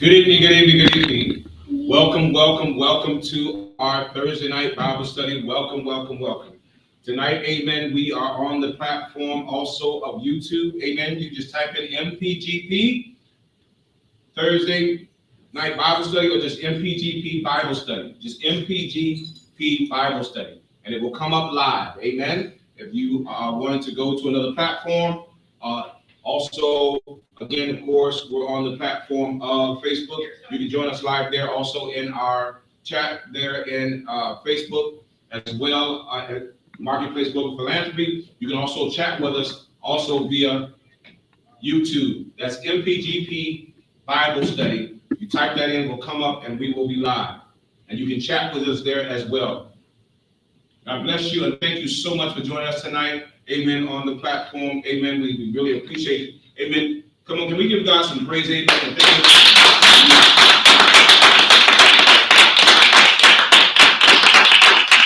Good evening, good evening, good evening. Welcome to our Thursday night Bible study. Welcome. Tonight, amen, we are on the platform also of YouTube. Amen. You just type in MPGP Thursday night Bible study or just MPGP Bible study. Just MPGP Bible study. And it will come up live. Amen. If you are wanting to go to another platform, also, again, of course, we're on the platform of Facebook. You can join us live there, also in our chat there in Facebook, as well at MarketplaceGlobalPhilanthropy. You can also chat with us also via YouTube. That's MPGP Bible Study. You type that in, we'll come up, and we will be live. And you can chat with us there as well. God bless you, and thank you so much for joining us tonight. Amen. On the platform. Amen. We really appreciate it. Amen. Come on, can we give God some praise? Amen. And thank you.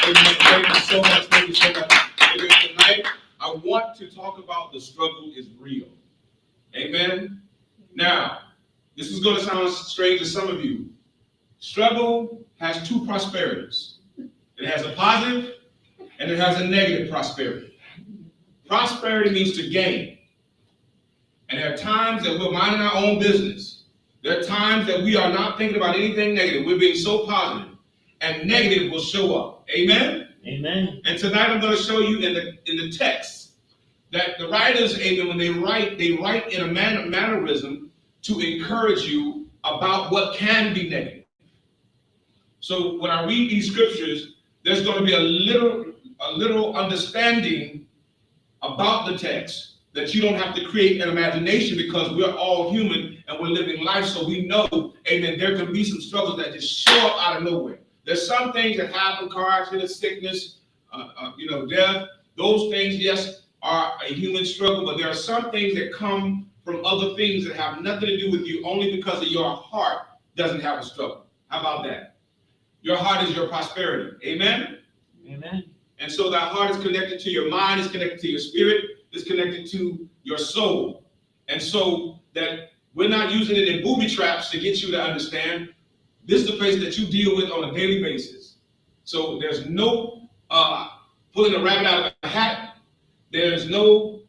Amen. Thank you so much. Thank you so much. Amen. Tonight, I want to talk about the struggle is real. Amen. Now, this is going to sound strange to some of you. Struggle has two prosperities. It has a positive and it has a negative prosperity. Prosperity means to gain. And there are times that we're minding our own business. There are times that we are not thinking about anything negative. We're being so positive, and negative will show up. Amen? Amen. And tonight I'm going to show you in the text that the writers, amen, when they write in a mannerism to encourage you about what can be negative. So when I read these scriptures, there's going to be a little understanding about the text that you don't have to create an imagination, because we're all human and we're living life, so we know, amen, there can be some struggles that just show up out of nowhere. There's some things that happen, car accidents, sickness, death. Those things, yes, are a human struggle, but there are some things that come from other things that have nothing to do with you, only because of your heart doesn't have a struggle. How about that? Your heart is your prosperity. Amen? Amen. And so that heart is connected to your mind, is connected to your spirit, is connected to your soul. And so that we're not using it in booby traps to get you to understand. This is the place that you deal with on a daily basis. So there's no pulling a rabbit out of a hat. There's no,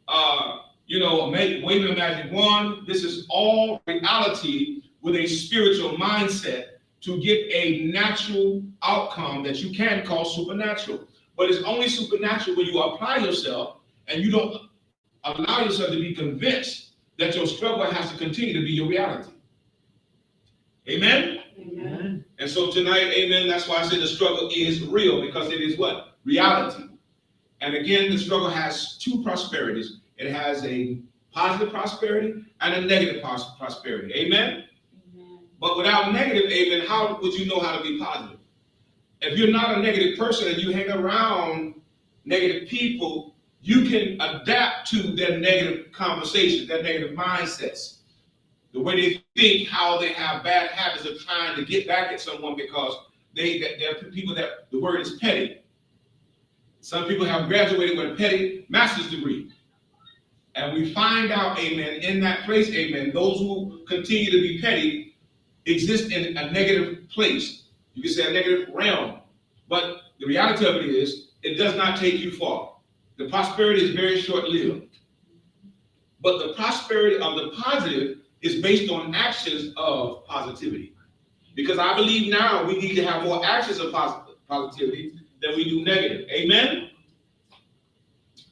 waving a magic wand. This is all reality with a spiritual mindset to get a natural outcome that you can call supernatural. But it's only supernatural when you apply yourself and you don't allow yourself to be convinced that your struggle has to continue to be your reality. Amen? Amen. And so tonight, amen, that's why I said the struggle is real, because it is what? Reality. And again, the struggle has two prosperities. It has a positive prosperity and a negative prosperity. Amen? Amen. But without negative, amen, how would you know how to be positive? If you're not a negative person and you hang around negative people, you can adapt to their negative conversations, their negative mindsets, the way they think, how they have bad habits of trying to get back at someone, because they're people that the word is petty. Some people have graduated with a petty master's degree. And we find out, amen, in that place, amen, those who continue to be petty exist in a negative place. You can say a negative realm. But the reality of it is, it does not take you far. The prosperity is very short-lived. But the prosperity of the positive is based on actions of positivity. Because I believe now we need to have more actions of positivity than we do negative. Amen?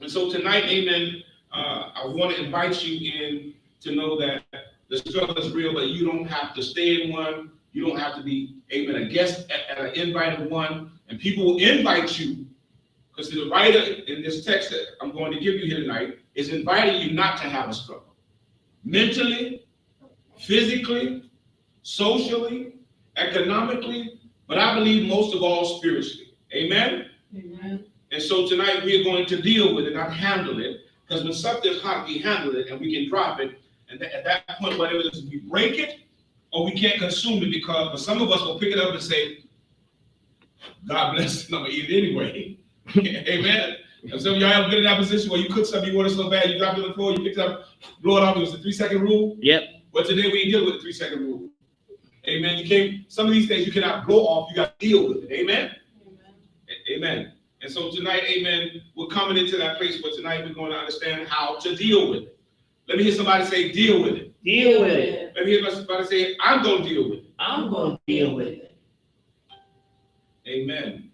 And so tonight, amen, I want to invite you in to know that the struggle is real, but you don't have to stay in one. You don't have to be, amen, a guest at an invited one. And people will invite you, because the writer in this text that I'm going to give you here tonight is inviting you not to have a struggle. Mentally, physically, socially, economically, but I believe most of all spiritually. Amen? Amen. And so tonight we are going to deal with it, not handle it, because when something's hot, we handle it and we can drop it. And at that point, whatever it is, we break it or we can't consume it, because some of us will pick it up and say, God bless it, I'm going to eat it anyway. Amen. And some of y'all have been in that position where you cook something you wanted so bad, you dropped it on the floor, you picked it up, blow it off. It was the 3-second rule. Yep. But today we ain't dealing with the 3-second rule. Amen. You can't, some of these things you cannot blow off, you got to deal with it. Amen. Amen. And so tonight, amen, we're coming into that place where tonight we're going to understand how to deal with it. Let me hear somebody say, deal with it. Deal with it. Let me hear somebody say, I'm going to deal with it. I'm going to deal with it. Amen.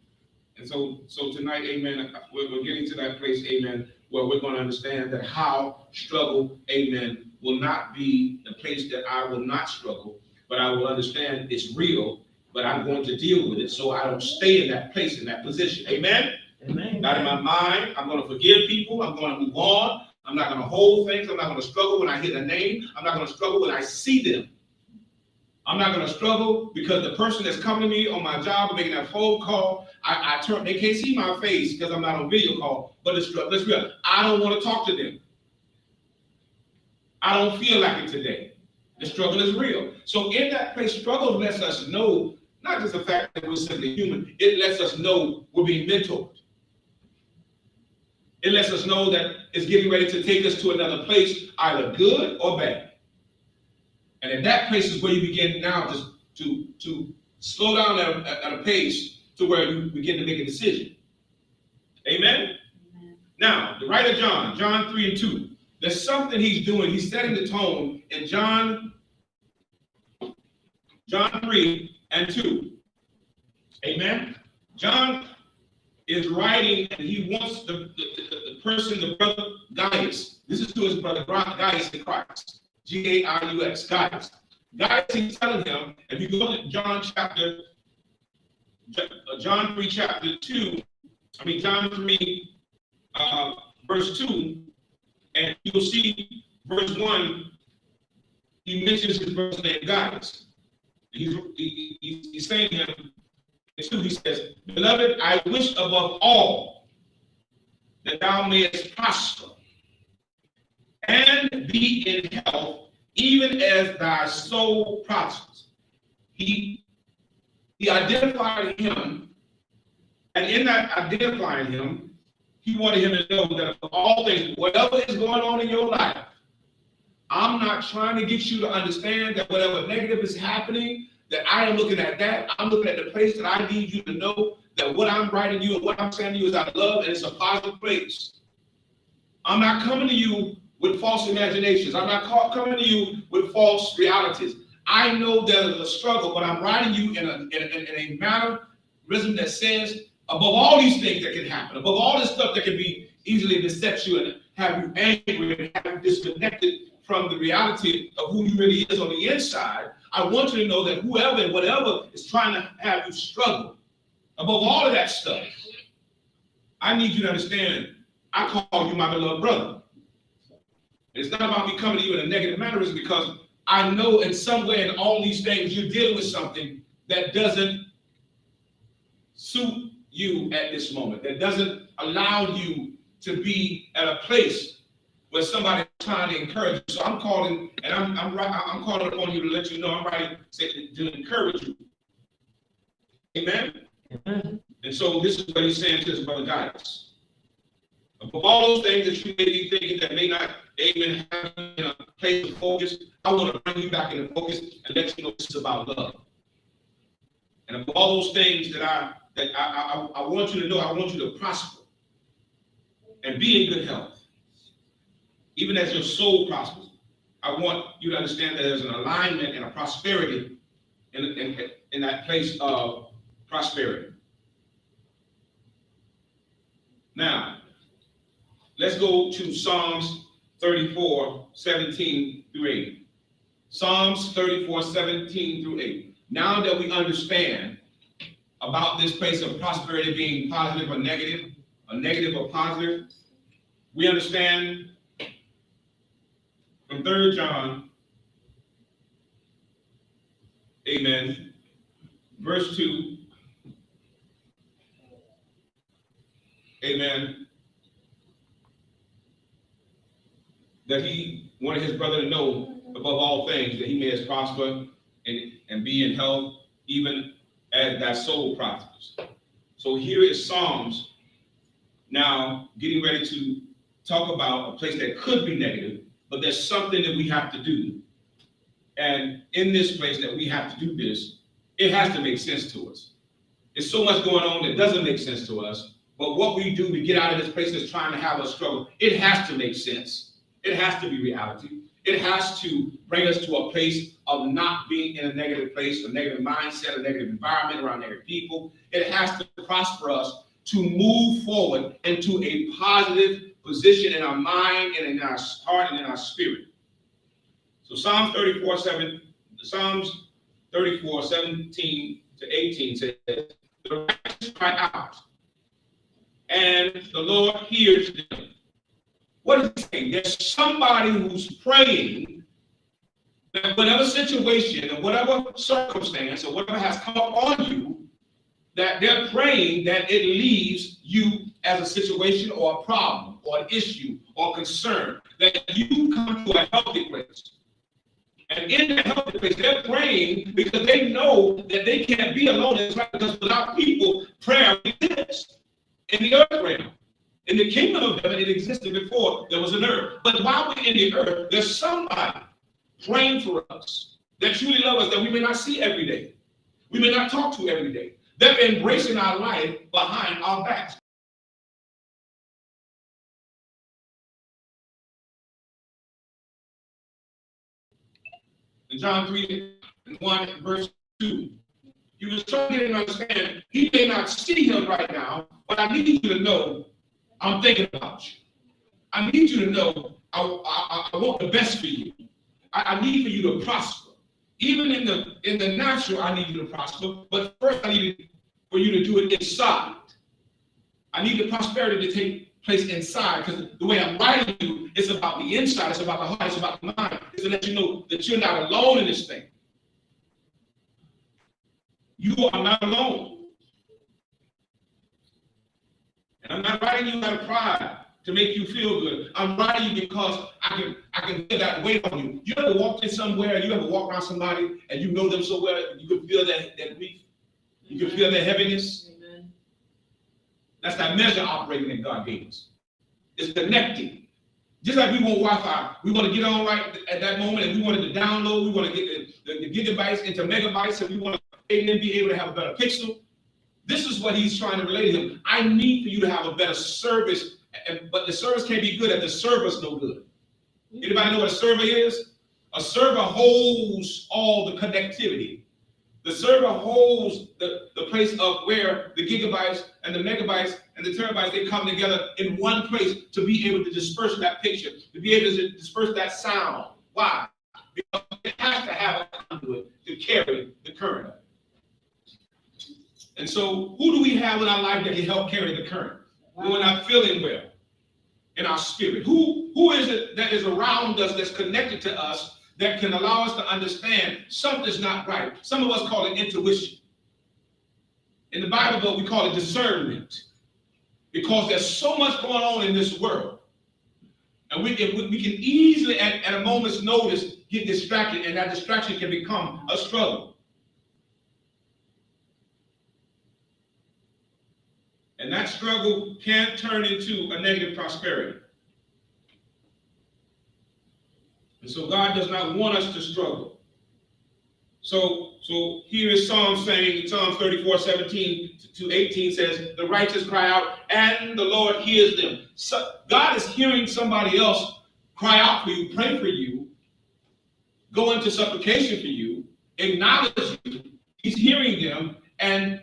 And so tonight, amen, we're getting to that place, amen, where we're going to understand that how struggle, amen, will not be the place that I will not struggle, but I will understand it's real, but I'm going to deal with it so I don't stay in that place, in that position. Amen? Amen. Not in my mind. I'm going to forgive people. I'm going to move on. I'm not going to hold things. I'm not going to struggle when I hear the name. I'm not going to struggle when I see them. I'm not going to struggle because the person that's coming to me on my job, making that phone call, I turn, they can't see my face because I'm not on video call, but let's be real. I don't want to talk to them. I don't feel like it today. The struggle is real. So in that place, struggle lets us know, not just the fact that we're simply human, it lets us know we're being mentored. It lets us know that it's getting ready to take us to another place, either good or bad. And in that place is where you begin now to slow down at a pace to where you begin to make a decision. Amen? Amen. Now, the writer John 3:2, there's something he's doing. He's setting the tone in John 3:2. Amen? John is writing, and he wants the person, the brother Gaius. This is to his brother Gaius in Christ. Gaius, Gaius. Gaius, he's telling him, if you go to John 3, chapter 2, John 3, verse 2, and you'll see verse 1, he mentions his brother's name, Gaius. He's saying to him, in 2, he says, Beloved, I wish above all that thou mayest prosper and be in health, even as thy soul prospers. He identified him, and in that identifying him, he wanted him to know that of all things, whatever is going on in your life, I'm not trying to get you to understand that whatever negative is happening, that I am looking at that. I'm looking at the place that I need you to know that what I'm writing you and what I'm saying to you is out of love, and it's a positive place. I'm not coming to you with false imaginations. I'm not coming to you with false realities. I know there's a struggle, but I'm writing you in a mannerism that says, above all these things that can happen, above all this stuff that can be easily beset you and have you angry and have you disconnected from the reality of who you really is on the inside, I want you to know that whoever and whatever is trying to have you struggle, above all of that stuff, I need you to understand, I call you my beloved brother. It's not about me coming to you in a negative mannerism, because I know in some way in all these things you're dealing with something that doesn't suit you at this moment, that doesn't allow you to be at a place where somebody's trying to encourage you. So I'm calling, and I'm calling upon you to let you know I'm writing to encourage you. Amen? Amen. And so this is what he's saying to his brother Gaius. Above all those things that you may be thinking that may not, amen, have you in a place of focus, I want to bring you back into focus and let you know this is about love. And above all those things that I want you to know, I want you to prosper and be in good health, even as your soul prospers. I want you to understand that there's an alignment and a prosperity in that place of prosperity. Now, let's go to Psalms 34:17-8. Psalms 34:17-8. Now that we understand about this place of prosperity being positive or negative or positive, we understand from 3 John, amen, verse 2, amen, that he wanted his brother to know above all things that he may prosper and be in health, even as thy soul prospers. So here is Psalms now getting ready to talk about a place that could be negative, but there's something that we have to do. And in this place that we have to do this, it has to make sense to us. There's so much going on that doesn't make sense to us. But what we do, we get out of this place that's trying to have us struggle. It has to make sense. It has to be reality. It has to bring us to a place of not being in a negative place, a negative mindset, a negative environment around negative people. It has to prosper us to move forward into a positive position in our mind and in our heart and in our spirit. So Psalms 34, 17 to 18 says, the righteous cry out, and the Lord hears them. What is he saying? There's somebody who's praying that whatever situation or whatever circumstance or whatever has come up on you, that they're praying that it leaves you as a situation or a problem or an issue or concern, that you come to a healthy place. And in that healthy place, they're praying because they know that they can't be alone in this life, because without people, prayer exists in the earth realm. In the kingdom of heaven, it existed before there was an earth. But while we're in the earth, there's somebody praying for us that truly loves us, that we may not see every day. We may not talk to every day. They're embracing our life behind our backs. In John 3:1, verse 2, he was trying to get him to understand, he may not see him right now, but I need you to know I'm thinking about you. I need you to know I want the best for you. I need for you to prosper. Even in the natural, I need you to prosper, but first I need for you to do it inside. I need the prosperity to take place inside, because the way I'm writing you, it's about the inside, it's about the heart, it's about the mind. It's to let you know that you're not alone in this thing. You are not alone. And I'm not writing you out of pride to make you feel good. I'm writing you because I can feel that weight on you. You ever walked in somewhere, you ever walk around somebody and you know them so well, you can feel that grief, you can feel their heaviness. Amen. That's that measure operating that God gave us. It's connecting. Just like we want Wi-Fi, we want to get on right at that moment, and we wanted to download, we want to get the gigabytes into megabytes, and we want to be able to have a better pixel. This is what he's trying to relate to him. I need for you to have a better service, but the service can't be good if the server's no good. Anybody know what a server is? A server holds all the connectivity. The server holds the place of where the gigabytes and the megabytes and the terabytes, they come together in one place to be able to disperse that picture, to be able to disperse that sound. Why? Because it has to have a conduit to carry the current. And so who do we have in our life that can help carry the current when we're not feeling well in our spirit? Who is it that is around us, that's connected to us, that can allow us to understand something's not right? Some of us call it intuition. In the Bible, we call it discernment, because there's so much going on in this world. And we can easily, at a moment's notice, get distracted, and that distraction can become a struggle. And that struggle can turn into a negative prosperity. And so God does not want us to struggle. So here is Psalm saying, Psalm 34:17 to 18 says, the righteous cry out, and the Lord hears them. So God is hearing somebody else cry out for you, pray for you, go into supplication for you, acknowledge you. He's hearing them, and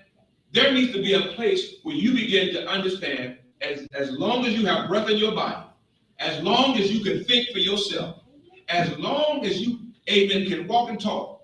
there needs to be a place where you begin to understand, as long as you have breath in your body, as long as you can think for yourself, as long as you, amen, can walk and talk,